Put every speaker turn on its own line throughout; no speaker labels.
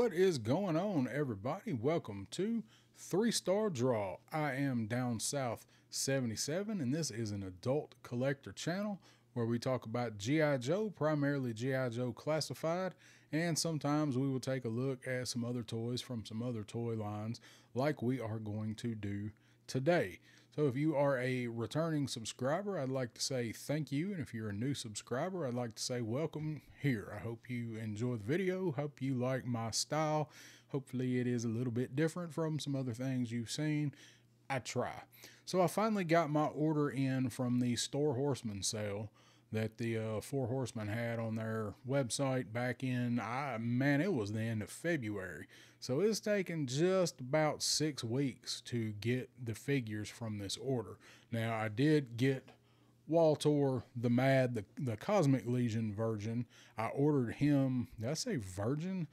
What is going on, everybody? Welcome to 3-Star Draw. I am Down South 77, and this is an adult collector channel where we talk about G.I. Joe, primarily G.I. Joe Classified, and sometimes we will take a look at some other toys from some other toy lines like we are going to do today. So if you are a returning subscriber, I'd like to say thank you. And if you're a new subscriber, I'd like to say welcome here. I hope you enjoy the video. Hope you like my style. Hopefully it is a little bit different from some other things you've seen. I try. So I finally got my order in from the Store Horseman sale that the Four Horsemen had on their website back in, it was the end of February. So it's taken just about 6 weeks to get the figures from this order. Now, I did get Waltor the Mad, the Cosmic Legion version. I ordered him, did I say version?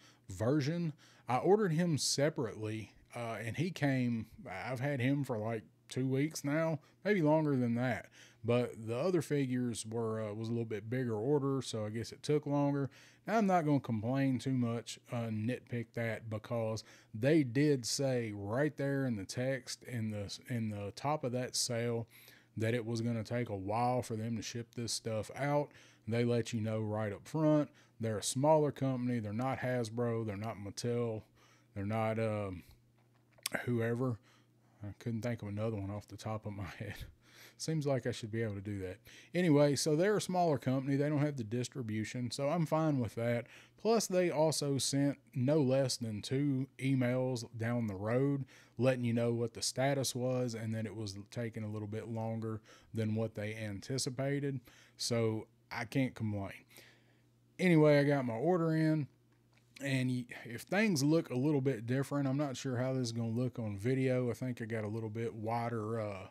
I ordered him separately, and he came, I've had him for like 2 weeks now, maybe longer than that. But the other figures was a little bit bigger order, so I guess it took longer. Now, I'm not going to complain too much, nitpick that, because they did say right there in the text in the top of that sale that it was going to take a while for them to ship this stuff out. They let you know right up front. They're a smaller company. They're not Hasbro. They're not Mattel. They're not whoever. I couldn't think of another one off the top of my head. Seems like I should be able to do that. Anyway, so they're a smaller company. They don't have the distribution, so I'm fine with that. Plus, they also sent no less than 2 emails down the road letting you know what the status was and that it was taking a little bit longer than what they anticipated. So I can't complain. Anyway, I got my order in. And if things look a little bit different, I'm not sure how this is going to look on video. I think I got a little bit wider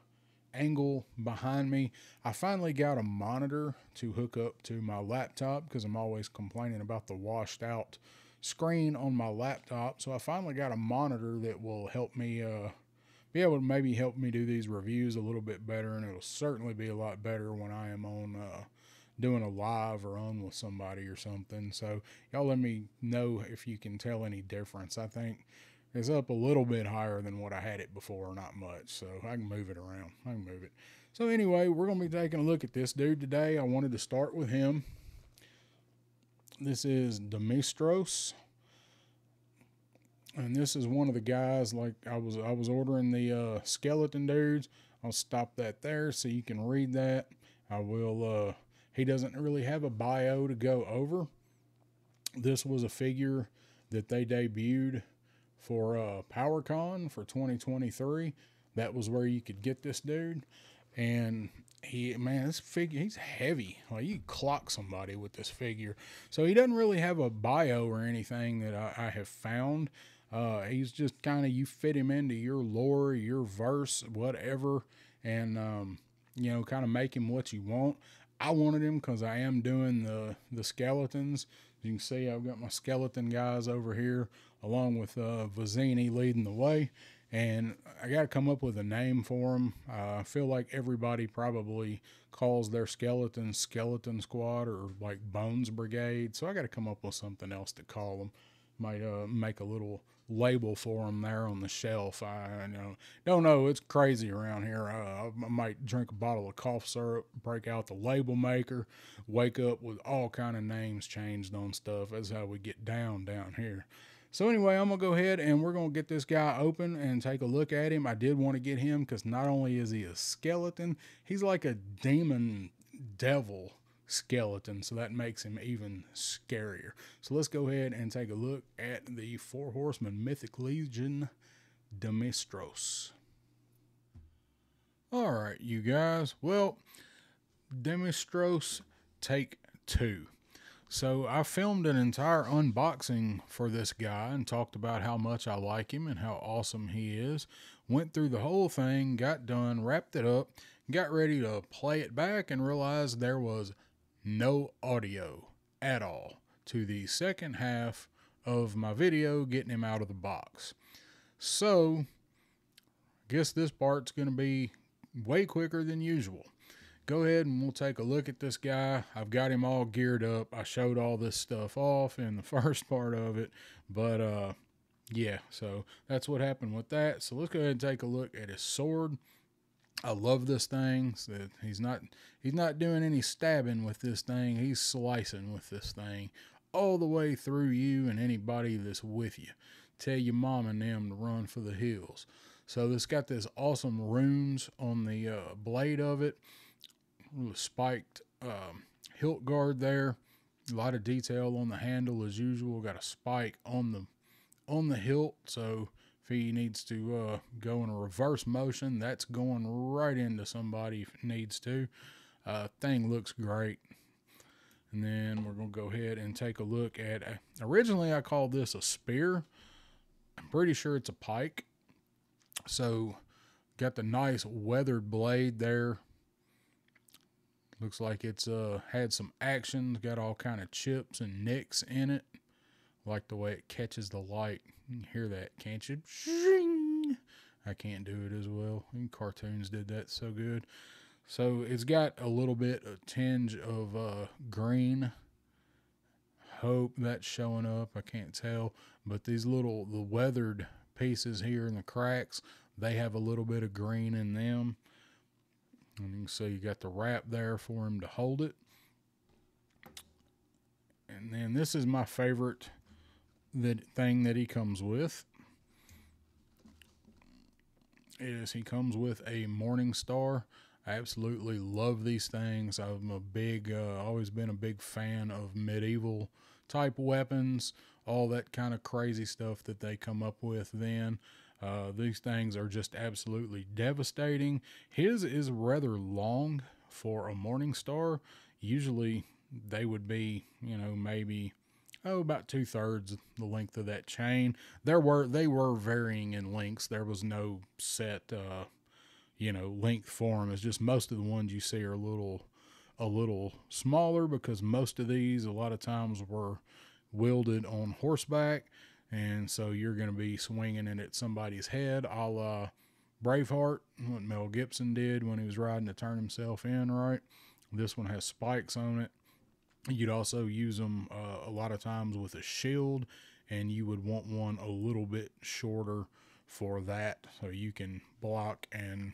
angle behind me. I finally got a monitor to hook up to my laptop because I'm always complaining about the washed out screen on my laptop. So I finally got a monitor that will help me be able to maybe help me do these reviews a little bit better. And it'll certainly be a lot better when I am on doing a live or on with somebody or something. So y'all let me know if you can tell any difference. I think it's up a little bit higher than what I had it before, not much. So I can move it around. I can move it. So anyway, we're going to be taking a look at this dude today. I wanted to start with him. This is Demistros. And this is one of the guys, like I was ordering the skeleton dudes. I'll stop that there so you can read that. I will he doesn't really have a bio to go over. This was a figure that they debuted for PowerCon for 2023. That was where you could get this dude. And this figure, he's heavy. Like, you clock somebody with this figure. So he doesn't really have a bio or anything that I have found. He's just kind of, you fit him into your lore, your verse, whatever, and kind of make him what you want. I wanted him because I am doing the skeletons. As you can see, I've got my skeleton guys over here, along with Vizzini leading the way. And I got to come up with a name for them. I feel like everybody probably calls their skeletons Skeleton Squad or like Bones Brigade. So I got to come up with something else to call them. Might make a little label for them there on the shelf. I don't know. It's crazy around here. I might drink a bottle of cough syrup, break out the label maker, wake up with all kind of names changed on stuff. That's how we get down here. So anyway, I'm going to go ahead and we're going to get this guy open and take a look at him. I did want to get him because not only is he a skeleton, he's like a demon devil skeleton, so that makes him even scarier. So let's go ahead and take a look at the Four Horsemen Mythic Legion Demistros. All right, you guys. Well, Demistros take 2. So I filmed an entire unboxing for this guy and talked about how much I like him and how awesome he is. Went through the whole thing, got done, wrapped it up, got ready to play it back and realized there was no audio at all to the second half of my video getting him out of the box. So I guess this part's going to be way quicker than usual. go ahead and we'll take a look at this guy. I've got him all geared up. I showed all this stuff off in the first part of it, but yeah, so that's what happened with that. So let's go ahead and take a look at his sword. I love this thing. So he's not doing any stabbing with this thing. He's slicing with this thing all the way through you and anybody that's with you. Tell your mom and them to run for the hills. So it's got this awesome runes on the blade of it. With spiked hilt guard there. A lot of detail on the handle as usual. Got a spike on the hilt, so if he needs to go in a reverse motion, that's going right into somebody if it needs to. Thing looks great. And then we're going to go ahead and take a look at, originally I called this a spear. I'm pretty sure it's a pike. So got the nice weathered blade there. Looks like it's had some action. Got all kind of chips and nicks in it. Like the way it catches the light. You can hear that, can't you? Shing! I can't do it as well. Cartoons did that so good. So it's got a little bit of tinge of green. Hope that's showing up. I can't tell. But these the weathered pieces here in the cracks, they have a little bit of green in them. And you can see you got the wrap there for him to hold it. And then this is my favorite thing that he comes with. He comes with a morning star. I absolutely love these things. I'm always been a big fan of medieval type weapons, all that kind of crazy stuff that they come up with then. These things are just absolutely devastating. His is rather long for a morning star. Usually they would be, maybe about 2/3 the length of that chain. They were varying in lengths. There was no set length for them. It's just most of the ones you see are a little smaller, because most of these a lot of times were wielded on horseback. And so you're going to be swinging it at somebody's head, a la Braveheart, what Mel Gibson did when he was riding to turn himself in, right? This one has spikes on it. You'd also use them a lot of times with a shield, and you would want one a little bit shorter for that, so you can block and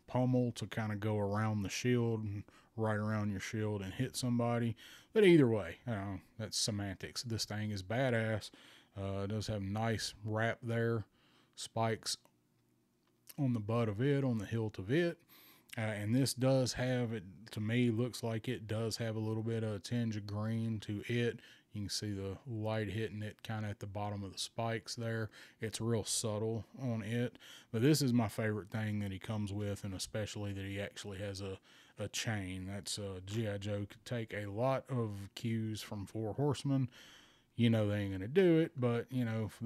pummel to kind of go around the shield and right around your shield and hit somebody. But either way, that's semantics. This thing is badass. It does have nice wrap there, spikes on the butt of it, on the hilt of it. And this does have, it to me looks like it does have a little bit of a tinge of green to it. You can see the light hitting it kind of at the bottom of the spikes there. It's real subtle on it. But this is my favorite thing that he comes with, and especially that he actually has a chain. That's G.I. Joe could take a lot of cues from Four Horsemen. They ain't gonna do it, but if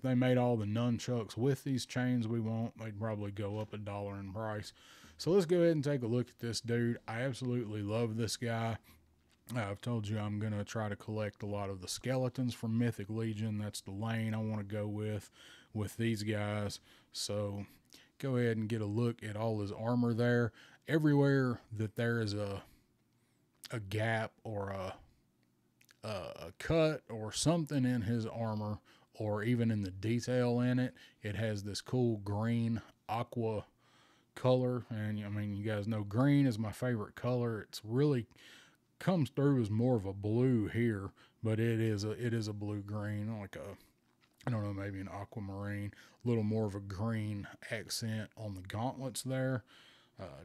they made all the nunchucks with these chains we want, they'd probably go up $1 in price. So let's go ahead and take a look at this dude. I absolutely love this guy. I've told you I'm gonna try to collect a lot of the skeletons from Mythic Legion. That's the lane I want to go with these guys. So go ahead and get a look at all his armor there. Everywhere that there is a gap or a cut or something in his armor, or even in the detail in it, it has this cool green aqua color. And you guys know green is my favorite color. It's really comes through as more of a blue here, but it is a blue green, like I don't know, maybe an aquamarine, a little more of a green accent on the gauntlets there.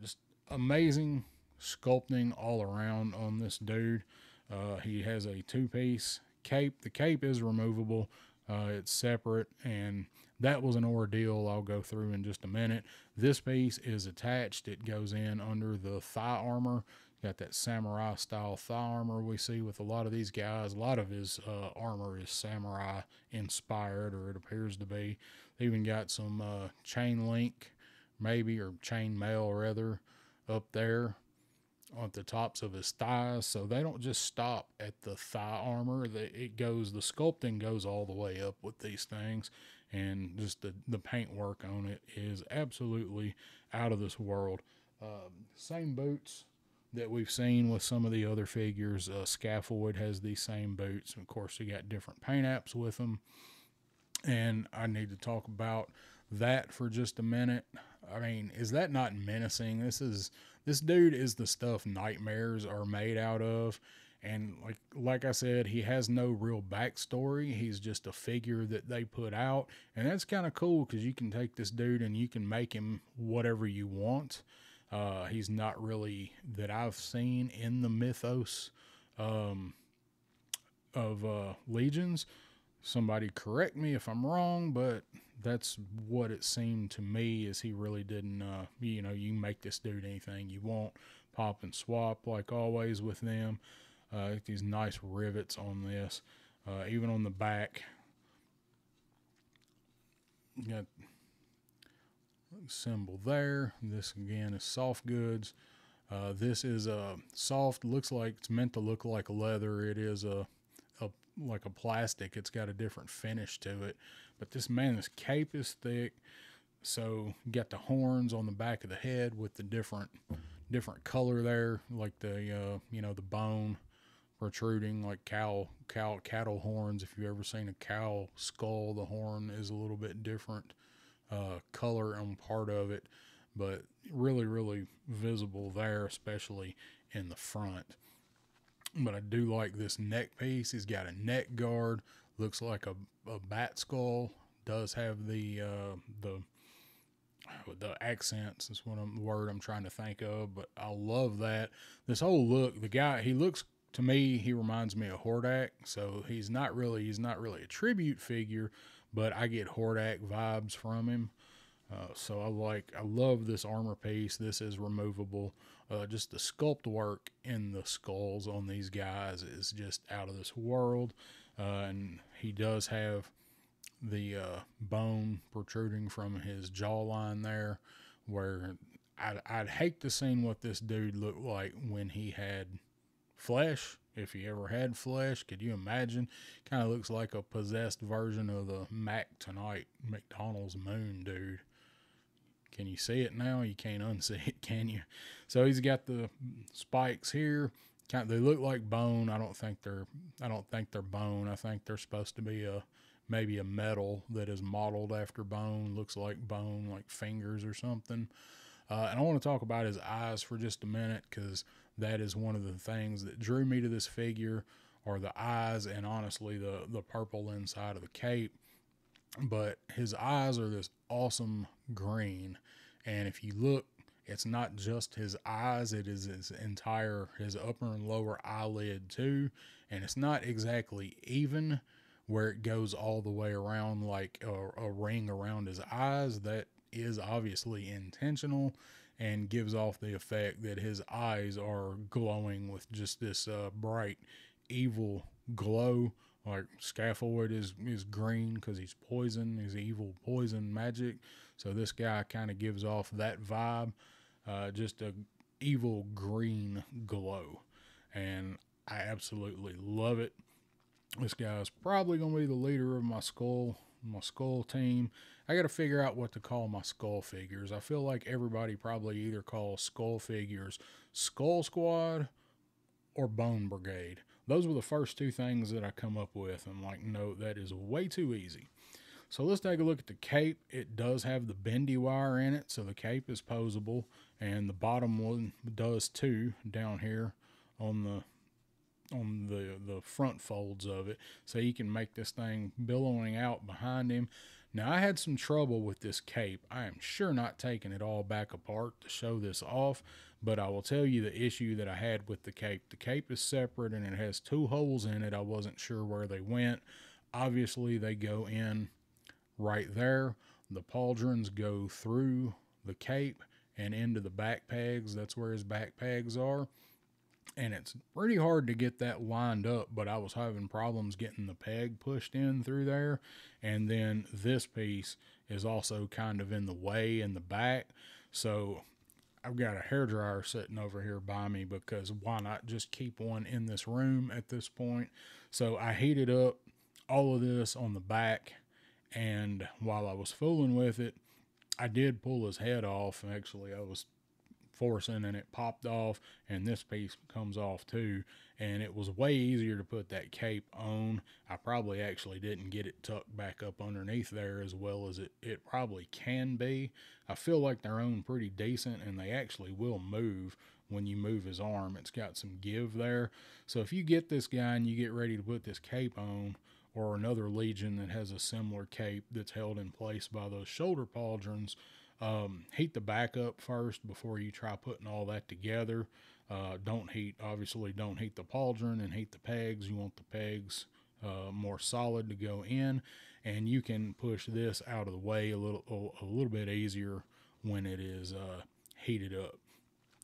Just amazing sculpting all around on this dude. He has a 2-piece cape. The cape is removable. It's separate, and that was an ordeal I'll go through in just a minute. This piece is attached. It goes in under the thigh armor. Got that samurai style thigh armor we see with a lot of these guys. A lot of his armor is samurai inspired, or it appears to be. They even got some chain link, maybe, or chain mail rather, up there on the tops of his thighs. So they don't just stop at the thigh armor. The sculpting goes all the way up with these things, and just the paint work on it is absolutely out of this world. Same boots that we've seen with some of the other figures. Scaffold has these same boots. Of course, you got different paint apps with them. And I need to talk about that for just a minute. I mean, is that not menacing? This dude is the stuff nightmares are made out of. And like I said, he has no real backstory. He's just a figure that they put out, and that's kind of cool because you can take this dude and you can make him whatever you want. He's not really that I've seen in the mythos of Legions. Somebody correct me if I'm wrong, but that's what it seemed to me. Is he really didn't? You know, you can make this dude anything you want, pop and swap like always with them. These nice rivets on this, even on the back. You got symbol there. This again is soft goods. This is soft. Looks like it's meant to look like leather. It is like a plastic. It's got a different finish to it. But this this cape is thick. So you got the horns on the back of the head with the different color there, like the the bone protruding like cattle horns. If you've ever seen a cow skull, the horn is a little bit different color on part of it, but really visible there, especially in the front. But I do like this neck piece. He's got a neck guard, looks like a bat skull. Does have the accents is the word I'm trying to think of, but I love that. This whole look, the guy, he looks, to me, he reminds me of Hordak. So he's not really a tribute figure, but I get Hordak vibes from him. So I love this armor piece. This is removable. Just the sculpt work in the skulls on these guys is just out of this world. And he does have the bone protruding from his jawline there, where I'd hate to see what this dude looked like when he had flesh. If he ever had flesh, could you imagine? Kind of looks like a possessed version of the Mac Tonight McDonald's Moon dude. Can you see it now? You can't unsee it, can you? So he's got the spikes here. They look like bone. I don't think they're bone. I think they're supposed to be maybe a metal that is modeled after bone. Looks like bone, like fingers or something. And I want to talk about his eyes for just a minute, because that is one of the things that drew me to this figure, are the eyes, and honestly the purple inside of the cape. But his eyes are this awesome green, and if you look, it's not just his eyes, it is his upper and lower eyelid too, and it's not exactly even where it goes all the way around like a ring around his eyes. That is obviously intentional and gives off the effect that his eyes are glowing with just this bright evil glow. Like Scaffold is green because he's poison, he's evil poison magic. So this guy kind of gives off that vibe, just a evil green glow, and I absolutely love it. This guy's probably gonna be the leader of my skull team. I got to figure out what to call my skull figures. I feel like everybody probably either calls skull figures Skull Squad or Bone Brigade. Those were the first two things that I come up with. I'm like, no, that is way too easy. So let's take a look at the cape. It does have the bendy wire in it, so the cape is posable, and the bottom one does too, down here on the front folds of it, so you can make this thing billowing out behind him. Now, I had some trouble with this cape. I am sure not taking it all back apart to show this off, but I will tell you the issue that I had with the cape. The cape is separate and it has two holes in it. I wasn't sure where they went. Obviously, they go in right there. The pauldrons go through the cape and into the back pegs. That's where his back pegs are. And it's pretty hard to get that lined up, but I was having problems getting the peg pushed in through there. And then this piece is also kind of in the way in the back. So I've got a hairdryer sitting over here by me, because why not just keep one in this room at this point? So I heated up all of this on the back, and while I was fooling with it, I did pull his head off. Actually, I was forcing and it popped off, and this piece comes off too, and it was way easier to put that cape on. I probably actually didn't get it tucked back up underneath there as well as it probably can be. I feel like they're on pretty decent, and they actually will move when you move his arm. It's got some give there. So if you get this guy and you get ready to put this cape on, or another Legion that has a similar cape that's held in place by those shoulder pauldrons, heat the back up first before you try putting all that together. Obviously don't heat the pauldron and heat the pegs. You want the pegs more solid to go in, and you can push this out of the way a little bit easier when it is heated up.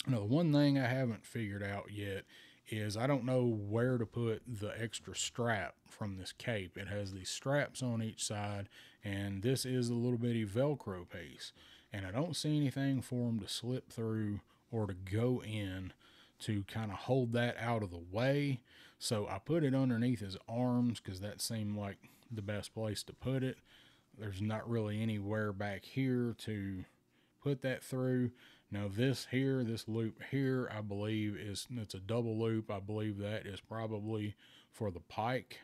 Now, the one thing I haven't figured out yet is I don't know where to put the extra strap from this cape. It has these straps on each side, and this is a little bitty Velcro piece, and I don't see anything for them to slip through or to go in to kind of hold that out of the way. So I put it underneath his arms because that seemed like the best place to put it. There's not really anywhere back here to put that through. Now this loop here, I believe it's a double loop. I believe that is probably for the pike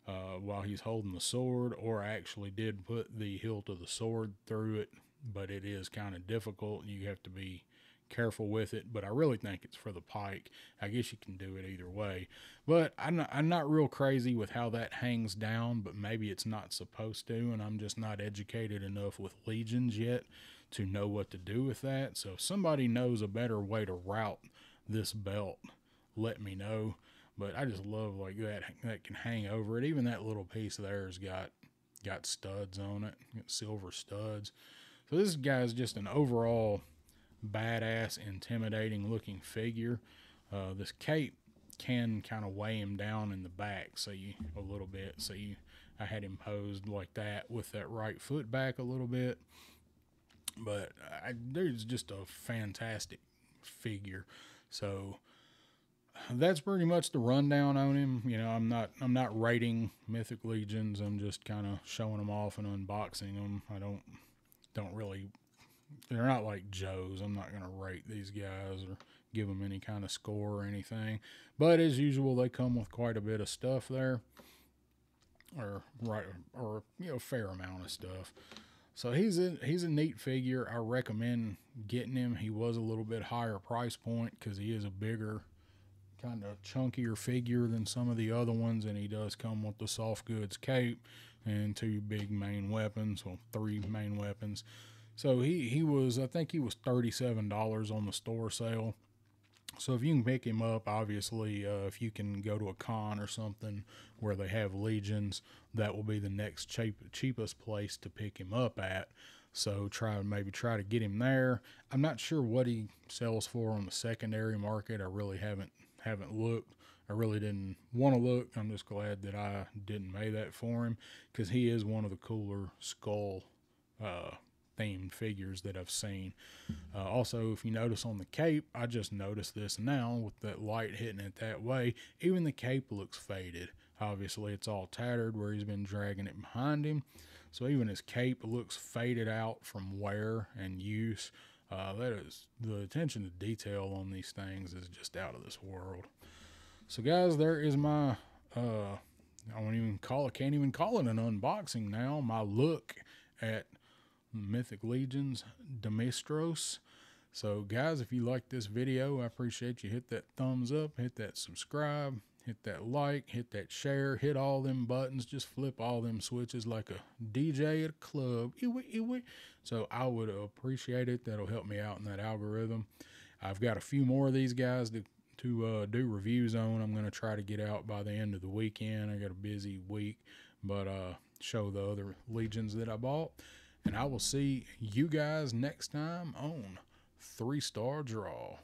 while he's holding the sword, or I actually did put the hilt of the sword through it, but it is kind of difficult. You have to be careful with it, but I really think it's for the pike. I guess you can do it either way, but I'm not real crazy with how that hangs down, but maybe it's not supposed to, and I'm just not educated enough with Legions yet to know what to do with that. So if somebody knows a better way to route this belt, let me know. But I just love like that can hang over it. Even that little piece there has got studs on it, got silver studs. So this guy's just an overall badass, intimidating looking figure. This cape can kind of weigh him down in the back, a little bit. I had him posed like that with that right foot back a little bit. But there's just a fantastic figure. So that's pretty much the rundown on him. You know, I'm not rating Mythic Legions. I'm just kind of showing them off and unboxing them. I don't really. They're not like Joe's. I'm not gonna rate these guys or give them any kind of score or anything. But as usual, they come with quite a bit of stuff there, or a fair amount of stuff. So he's a neat figure. I recommend getting him. He was a little bit higher price point because he is a bigger, kind of chunkier figure than some of the other ones, and he does come with the soft goods cape and two big main weapons, well, three main weapons. So I think he was $37 on the store sale. So if you can pick him up, obviously, if you can go to a con or something where they have Legions, that will be the next cheapest place to pick him up at. So maybe try to get him there. I'm not sure what he sells for on the secondary market. I really haven't looked. I really didn't want to look. I'm just glad that I didn't make that for him, because he is one of the cooler skull themed figures that I've seen. Also, if you notice on the cape, I just noticed this now with that light hitting it that way, even the cape looks faded. Obviously it's all tattered where he's been dragging it behind him, so even his cape looks faded out from wear and use. That is, the attention to detail on these things is just out of this world. So guys, there is my can't even call it an unboxing now, my look at Mythic Legions Demistros. So guys, if you like this video, I appreciate you hit that thumbs up, hit that subscribe, hit that like, hit that share, hit all them buttons, just flip all them switches like a DJ at a club. So I would appreciate it. That'll help me out in that algorithm. I've got a few more of these guys to do reviews on. I'm going to try to get out by the end of the weekend. I got a busy week, but show the other Legions that I bought. And I will see you guys next time on 3 Star Draw.